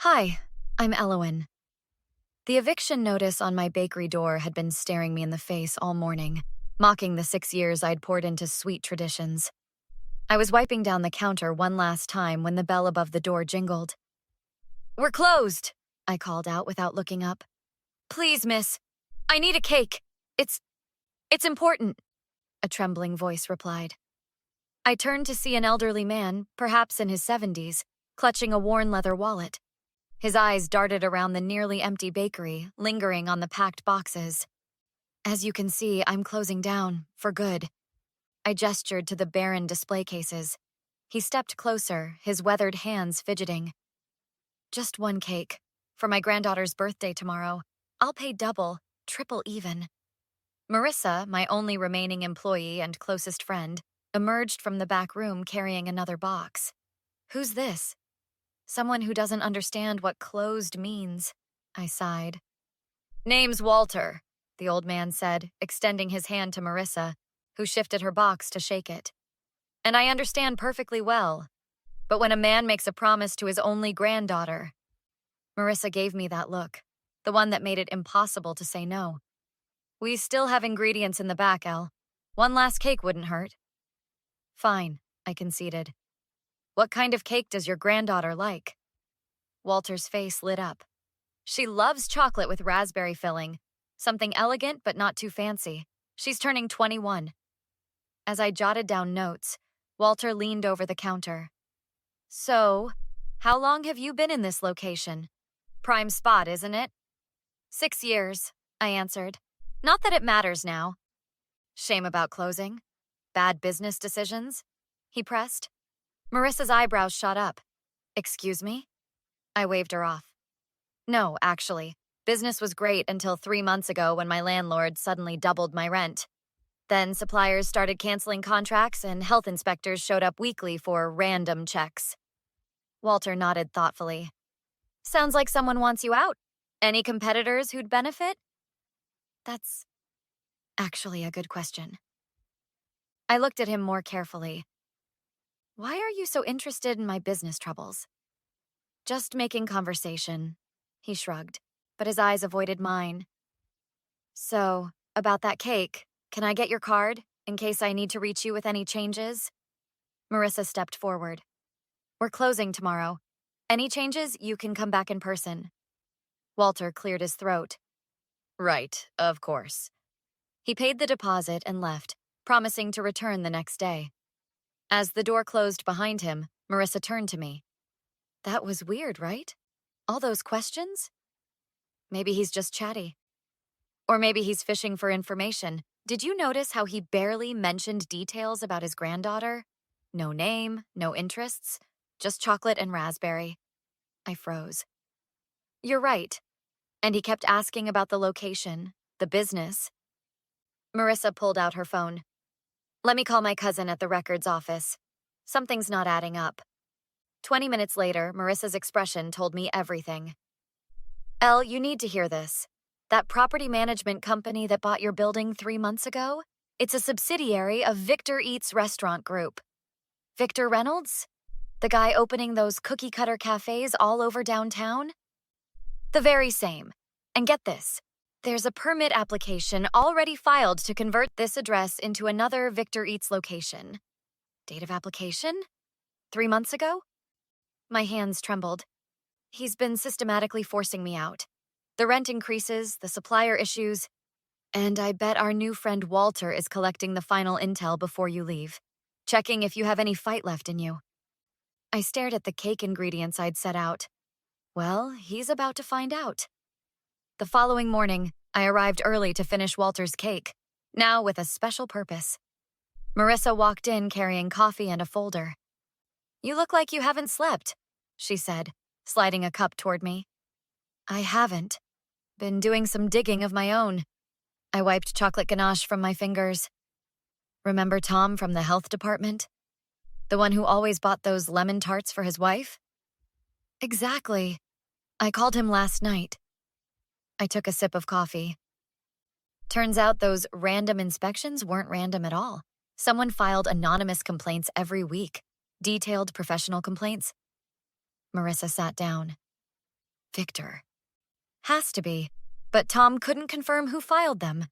Hi, I'm Elowen. The eviction notice on my bakery door had been staring me in the face all morning, mocking the 6 years I'd poured into sweet traditions. I was wiping down the counter one last time when the bell above the door jingled. "We're closed," I called out without looking up. "Please, miss, I need a cake. It's it's important," a trembling voice replied. I turned to see an elderly man, perhaps in his 70s, clutching a worn leather wallet. His eyes darted around the nearly empty bakery, lingering on the packed boxes. "As you can see, I'm closing down, for good." I gestured to the barren display cases. He stepped closer, his weathered hands fidgeting. "Just one cake. For my granddaughter's birthday tomorrow. I'll pay double, triple even." Marissa, my only remaining employee and closest friend, emerged from the back room carrying another box. "Who's this?" "Someone who doesn't understand what closed means," I sighed. "Name's Walter," the old man said, extending his hand to Marissa, who shifted her box to shake it. "And I understand perfectly well. But when a man makes a promise to his only granddaughter..." Marissa gave me that look, the one that made it impossible to say no. "We still have ingredients in the back, Elle. One last cake wouldn't hurt." "Fine," I conceded. "What kind of cake does your granddaughter like?" Walter's face lit up. "She loves chocolate with raspberry filling. Something elegant but not too fancy. She's turning 21. As I jotted down notes, Walter leaned over the counter. "So, how long have you been in this location? Prime spot, isn't it?" 6 years, I answered. "Not that it matters now." "Shame about closing? Bad business decisions?" he pressed. Marissa's eyebrows shot up. "Excuse me?" I waved her off. "No, actually. Business was great until 3 months ago when my landlord suddenly doubled my rent. Then suppliers started canceling contracts and health inspectors showed up weekly for random checks." Walter nodded thoughtfully. "Sounds like someone wants you out. Any competitors who'd benefit?" "That's actually a good question." I looked at him more carefully. "Why are you so interested in my business troubles?" "Just making conversation," he shrugged, but his eyes avoided mine. "So, about that cake, can I get your card, in case I need to reach you with any changes?" Marissa stepped forward. "We're closing tomorrow. Any changes, you can come back in person." Walter cleared his throat. "Right, of course." He paid the deposit and left, promising to return the next day. As the door closed behind him, Marissa turned to me. "That was weird, right? All those questions?" "Maybe he's just chatty. Or maybe he's fishing for information. Did you notice how he barely mentioned details about his granddaughter? No name, no interests, just chocolate and raspberry." I froze. "You're right." And he kept asking about the location, the business. Marissa pulled out her phone. "Let me call my cousin at the records office. Something's not adding up." 20 minutes later, Marissa's expression told me everything. "Elle, you need to hear this. That property management company that bought your building 3 months ago? It's a subsidiary of Victor Eats Restaurant Group. Victor Reynolds? The guy opening those cookie-cutter cafes all over downtown? The very same. And get this. There's a permit application already filed to convert this address into another Victor Eats location. Date of application? 3 months ago?" My hands trembled. "He's been systematically forcing me out. The rent increases, the supplier issues, and I bet our new friend Walter is collecting the final intel before you leave, checking if you have any fight left in you." I stared at the cake ingredients I'd set out. Well, he's about to find out. The following morning, I arrived early to finish Walter's cake, now with a special purpose. Marissa walked in carrying coffee and a folder. "You look like you haven't slept," she said, sliding a cup toward me. "I haven't. Been doing some digging of my own." I wiped chocolate ganache from my fingers. "Remember Tom from the health department? The one who always bought those lemon tarts for his wife?" "Exactly. I called him last night." I took a sip of coffee. Turns out those random inspections weren't random at all. Someone filed anonymous complaints every week. Detailed professional complaints. Marissa sat down. Victor. Has to be, but Tom couldn't confirm who filed them.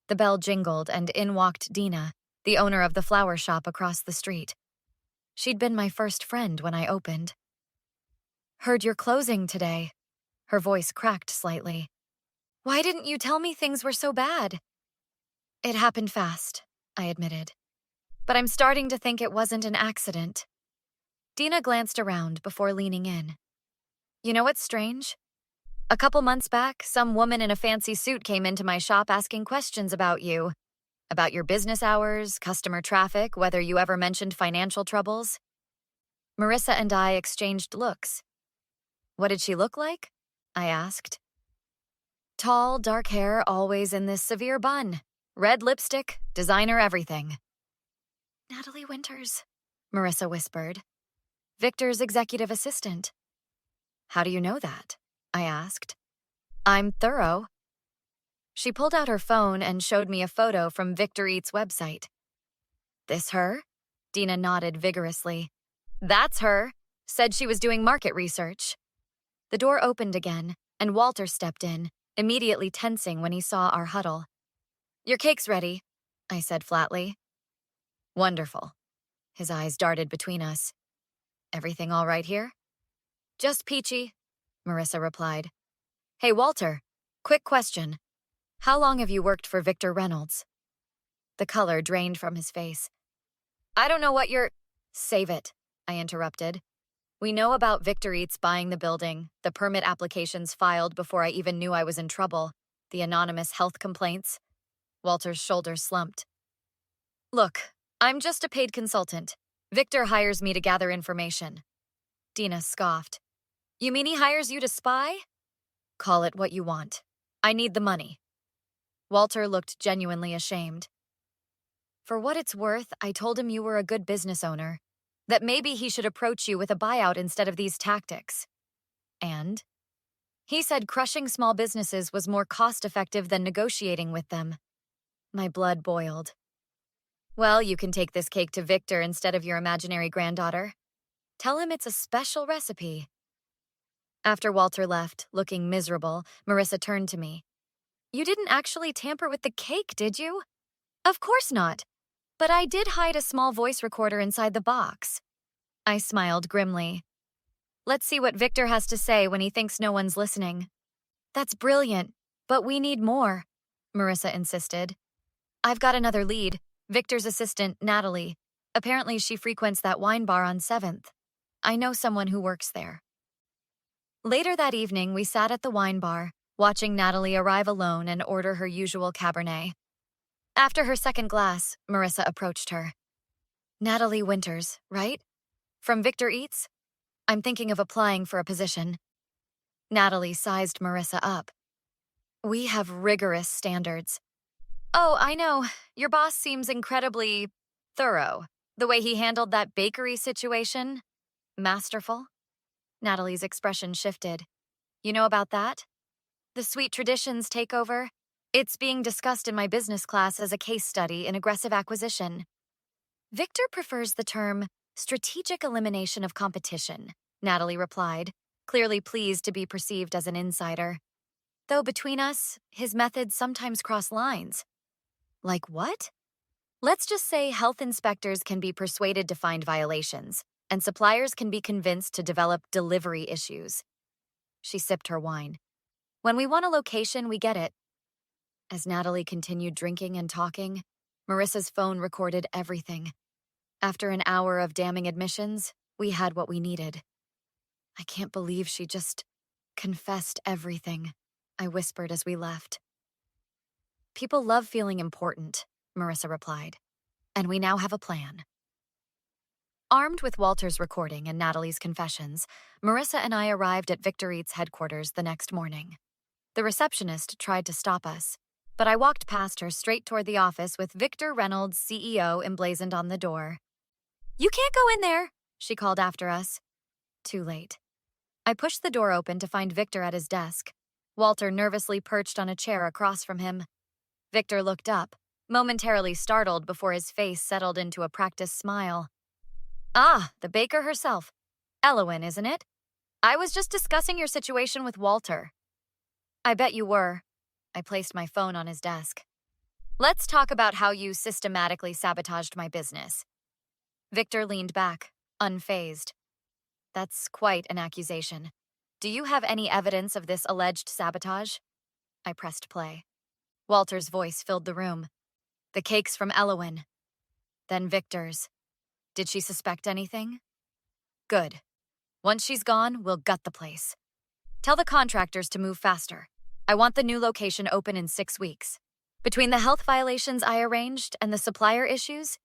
The bell jingled and in walked Dina, the owner of the flower shop across the street. She'd been my first friend when I opened. Heard you're closing today. Her voice cracked slightly. Why didn't you tell me things were so bad? It happened fast, I admitted. But I'm starting to think it wasn't an accident. Dina glanced around before leaning in. You know what's strange? A couple months back, some woman in a fancy suit came into my shop asking questions about you. About your business hours, customer traffic, whether you ever mentioned financial troubles. Marissa and I exchanged looks. What did she look like? I asked. Tall, dark hair, always in this severe bun. Red lipstick, designer everything. Natalie Winters, Marissa whispered. Victor's executive assistant. How do you know that? I asked. I'm thorough. She pulled out her phone and showed me a photo from Victor Eats' website. This her? Dina nodded vigorously. That's her. Said she was doing market research. The door opened again, and Walter stepped in, immediately tensing when he saw our huddle. Your cake's ready, I said flatly. Wonderful. His eyes darted between us. Everything all right here? Just peachy, Marissa replied. Hey, Walter, quick question. How long have you worked for Victor Reynolds? The color drained from his face. I don't know what you're... Save it, I interrupted. We know about Victor Eats buying the building, the permit applications filed before I even knew I was in trouble, the anonymous health complaints. Walter's shoulders slumped. Look, I'm just a paid consultant. Victor hires me to gather information. Dina scoffed. You mean he hires you to spy? Call it what you want. I need the money. Walter looked genuinely ashamed. For what it's worth, I told him you were a good business owner, that maybe he should approach you with a buyout instead of these tactics. And? He said crushing small businesses was more cost-effective than negotiating with them. My blood boiled. Well, you can take this cake to Victor instead of your imaginary granddaughter. Tell him it's a special recipe. After Walter left, looking miserable, Marissa turned to me. You didn't actually tamper with the cake, did you? Of course not. But I did hide a small voice recorder inside the box. I smiled grimly. Let's see what Victor has to say when he thinks no one's listening. That's brilliant, but we need more, Marissa insisted. I've got another lead, Victor's assistant, Natalie. Apparently she frequents that wine bar on 7th. I know someone who works there. Later that evening, we sat at the wine bar, watching Natalie arrive alone and order her usual Cabernet. After her second glass, Marissa approached her. Natalie Winters, right? From Victor Eats? I'm thinking of applying for a position. Natalie sized Marissa up. We have rigorous standards. Oh, I know. Your boss seems incredibly thorough. The way he handled that bakery situation? Masterful? Natalie's expression shifted. You know about that? The Sweet Traditions takeover? It's being discussed in my business class as a case study in aggressive acquisition. Victor prefers the term strategic elimination of competition, Natalie replied, clearly pleased to be perceived as an insider. Though between us, his methods sometimes cross lines. Like what? Let's just say health inspectors can be persuaded to find violations, and suppliers can be convinced to develop delivery issues. She sipped her wine. When we want a location, we get it. As Natalie continued drinking and talking, Marissa's phone recorded everything. After an hour of damning admissions, we had what we needed. I can't believe she just confessed everything, I whispered as we left. People love feeling important, Marissa replied, and we now have a plan. Armed with Walter's recording and Natalie's confessions, Marissa and I arrived at Victor Eats headquarters the next morning. The receptionist tried to stop us, but I walked past her straight toward the office with Victor Reynolds, CEO, emblazoned on the door. You can't go in there, she called after us. Too late. I pushed the door open to find Victor at his desk, Walter nervously perched on a chair across from him. Victor looked up, momentarily startled before his face settled into a practiced smile. Ah, the baker herself. Elowen, isn't it? I was just discussing your situation with Walter. I bet you were. I placed my phone on his desk. Let's talk about how you systematically sabotaged my business. Victor leaned back, unfazed. That's quite an accusation. Do you have any evidence of this alleged sabotage? I pressed play. Walter's voice filled the room. The cake's from Elowen. Then Victor's. Did she suspect anything? Good. Once she's gone, we'll gut the place. Tell the contractors to move faster. I want the new location open in 6 weeks. Between the health violations I arranged and the supplier issues,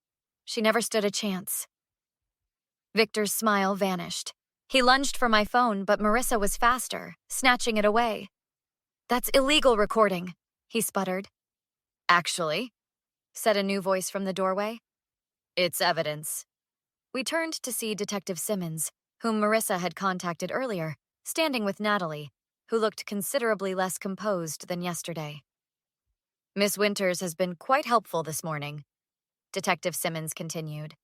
she never stood a chance. Victor's smile vanished. He lunged for my phone, but Marissa was faster, snatching it away. That's illegal recording, he sputtered. Actually, said a new voice from the doorway. It's evidence. We turned to see Detective Simmons, whom Marissa had contacted earlier, standing with Natalie, who looked considerably less composed than yesterday. Miss Winters has been quite helpful this morning, Detective Simmons continued.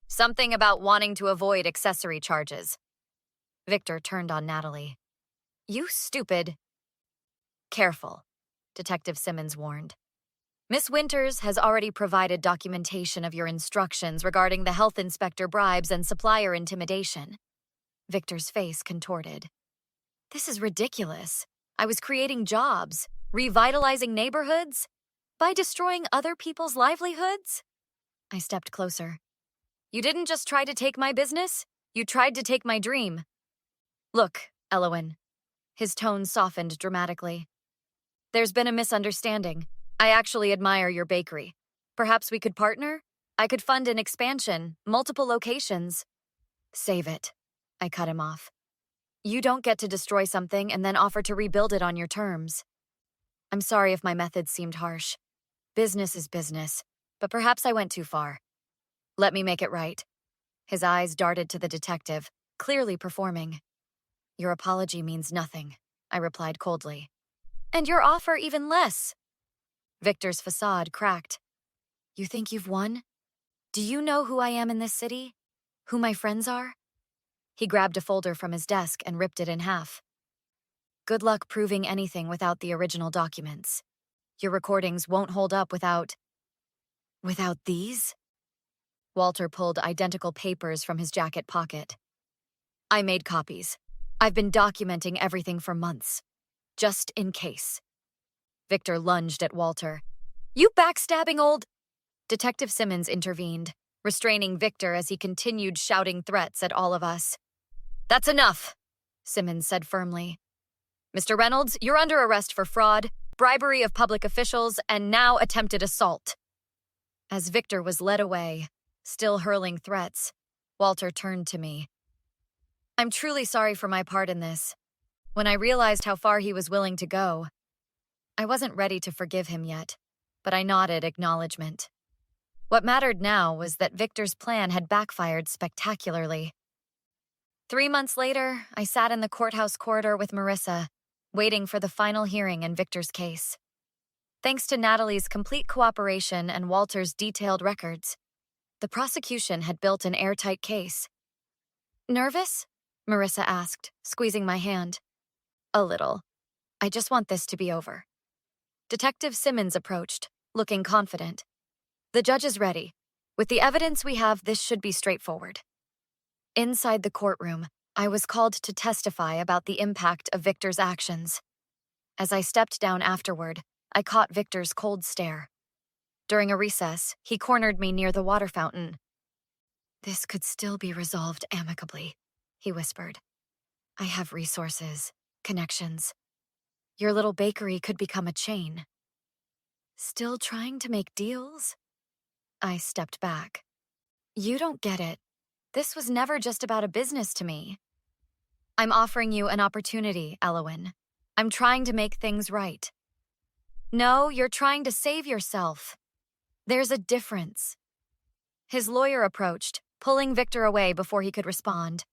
Something about wanting to avoid accessory charges. Victor turned on Natalie. You stupid. Careful, Detective Simmons warned. Miss Winters has already provided documentation of your instructions regarding the health inspector bribes and supplier intimidation. Victor's face contorted. This is ridiculous. I was creating jobs, revitalizing neighborhoods, by destroying other people's livelihoods? I stepped closer. You didn't just try to take my business, you tried to take my dream. Look, Elowen. His tone softened dramatically. There's been a misunderstanding. I actually admire your bakery. Perhaps we could partner? I could fund an expansion, multiple locations. Save it. I cut him off. You don't get to destroy something and then offer to rebuild it on your terms. I'm sorry if my methods seemed harsh. Business is business, but perhaps I went too far. Let me make it right. His eyes darted to the detective, clearly performing. Your apology means nothing, I replied coldly. And your offer even less. Victor's facade cracked. You think you've won? Do you know who I am in this city? Who my friends are? He grabbed a folder from his desk and ripped it in half. Good luck proving anything without the original documents. Your recordings won't hold up without these? Walter pulled identical papers from his jacket pocket. I made copies. I've been documenting everything for months. Just in case. Victor lunged at Walter. You backstabbing old... Detective Simmons intervened, restraining Victor as he continued shouting threats at all of us. That's enough, Simmons said firmly. Mr. Reynolds, you're under arrest for fraud, bribery of public officials, and now attempted assault. As Victor was led away, still hurling threats, Walter turned to me. I'm truly sorry for my part in this. When I realized how far he was willing to go, I wasn't ready to forgive him yet, but I nodded acknowledgement. What mattered now was that Victor's plan had backfired spectacularly. 3 months later, I sat in the courthouse corridor with Marissa, waiting for the final hearing in Victor's case. Thanks to Natalie's complete cooperation and Walter's detailed records, the prosecution had built an airtight case. Nervous? Marissa asked, squeezing my hand. A little. I just want this to be over. Detective Simmons approached, looking confident. The judge is ready. With the evidence we have, this should be straightforward. Inside the courtroom, I was called to testify about the impact of Victor's actions. As I stepped down afterward, I caught Victor's cold stare. During a recess, he cornered me near the water fountain. This could still be resolved amicably, he whispered. I have resources, connections. Your little bakery could become a chain. Still trying to make deals? I stepped back. You don't get it. This was never just about a business to me. I'm offering you an opportunity, Elowen. I'm trying to make things right. No, you're trying to save yourself. There's a difference. His lawyer approached, pulling Victor away before he could respond.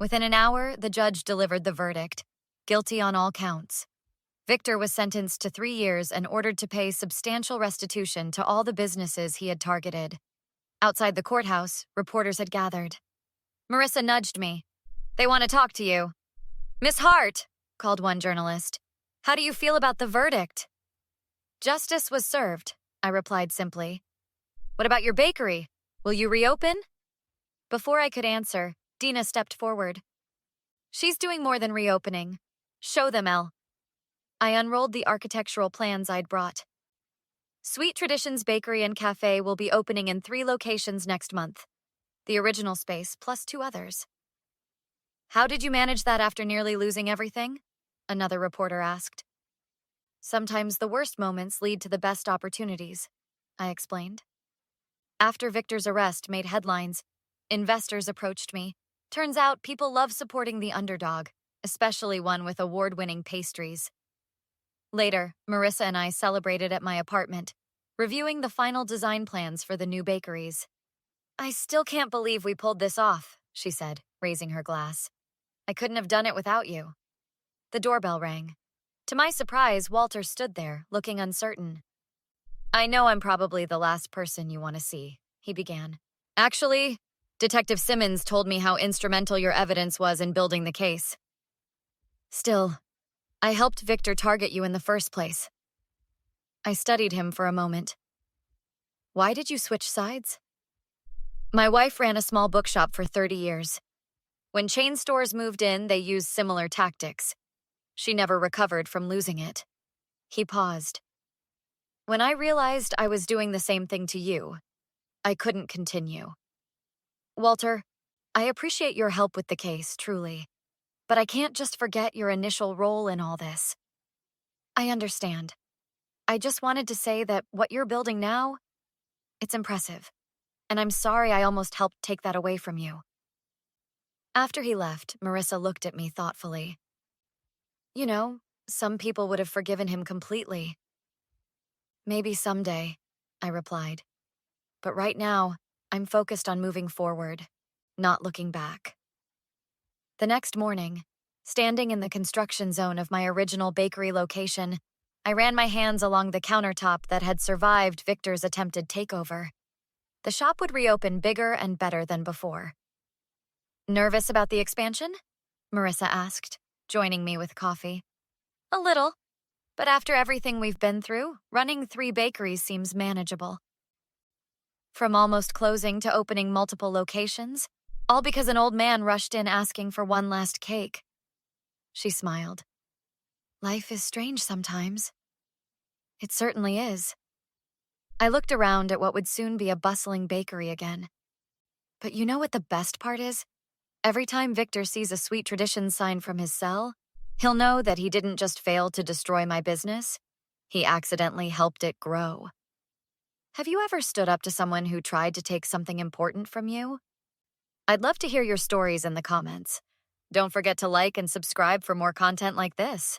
Within an hour, the judge delivered the verdict, guilty on all counts. Victor was sentenced to 3 years and ordered to pay substantial restitution to all the businesses he had targeted. Outside the courthouse, reporters had gathered. Marissa nudged me. They want to talk to you. Miss Hart, called one journalist. How do you feel about the verdict? Justice was served, I replied simply. What about your bakery? Will you reopen? Before I could answer, Dina stepped forward. She's doing more than reopening. Show them, Elle. I unrolled the architectural plans I'd brought. Sweet Traditions Bakery and Cafe will be opening in 3 locations next month. The original space plus 2 others. How did you manage that after nearly losing everything? Another reporter asked. Sometimes the worst moments lead to the best opportunities, I explained. After Victor's arrest made headlines, investors approached me. Turns out people love supporting the underdog, especially one with award-winning pastries. Later, Marissa and I celebrated at my apartment, reviewing the final design plans for the new bakeries. I still can't believe we pulled this off, she said, raising her glass. I couldn't have done it without you. The doorbell rang. To my surprise, Walter stood there, looking uncertain. I know I'm probably the last person you want to see, he began. Actually, Detective Simmons told me how instrumental your evidence was in building the case. Still, I helped Victor target you in the first place. I studied him for a moment. Why did you switch sides? My wife ran a small bookshop for 30 years. When chain stores moved in, they used similar tactics. She never recovered from losing it. He paused. When I realized I was doing the same thing to you, I couldn't continue. Walter, I appreciate your help with the case, truly. But I can't just forget your initial role in all this. I understand. I just wanted to say that what you're building now, it's impressive. And I'm sorry I almost helped take that away from you. After he left, Marissa looked at me thoughtfully. You know, some people would have forgiven him completely. Maybe someday, I replied. But right now, I'm focused on moving forward, not looking back. The next morning, standing in the construction zone of my original bakery location, I ran my hands along the countertop that had survived Victor's attempted takeover. The shop would reopen bigger and better than before. Nervous about the expansion? Marissa asked, joining me with coffee. A little, but after everything we've been through, running 3 bakeries seems manageable. From almost closing to opening multiple locations, all because an old man rushed in asking for one last cake. She smiled. Life is strange sometimes. It certainly is. I looked around at what would soon be a bustling bakery again. But you know what the best part is? Every time Victor sees a Sweet Traditions sign from his cell, he'll know that he didn't just fail to destroy my business, he accidentally helped it grow. Have you ever stood up to someone who tried to take something important from you? I'd love to hear your stories in the comments. Don't forget to like and subscribe for more content like this.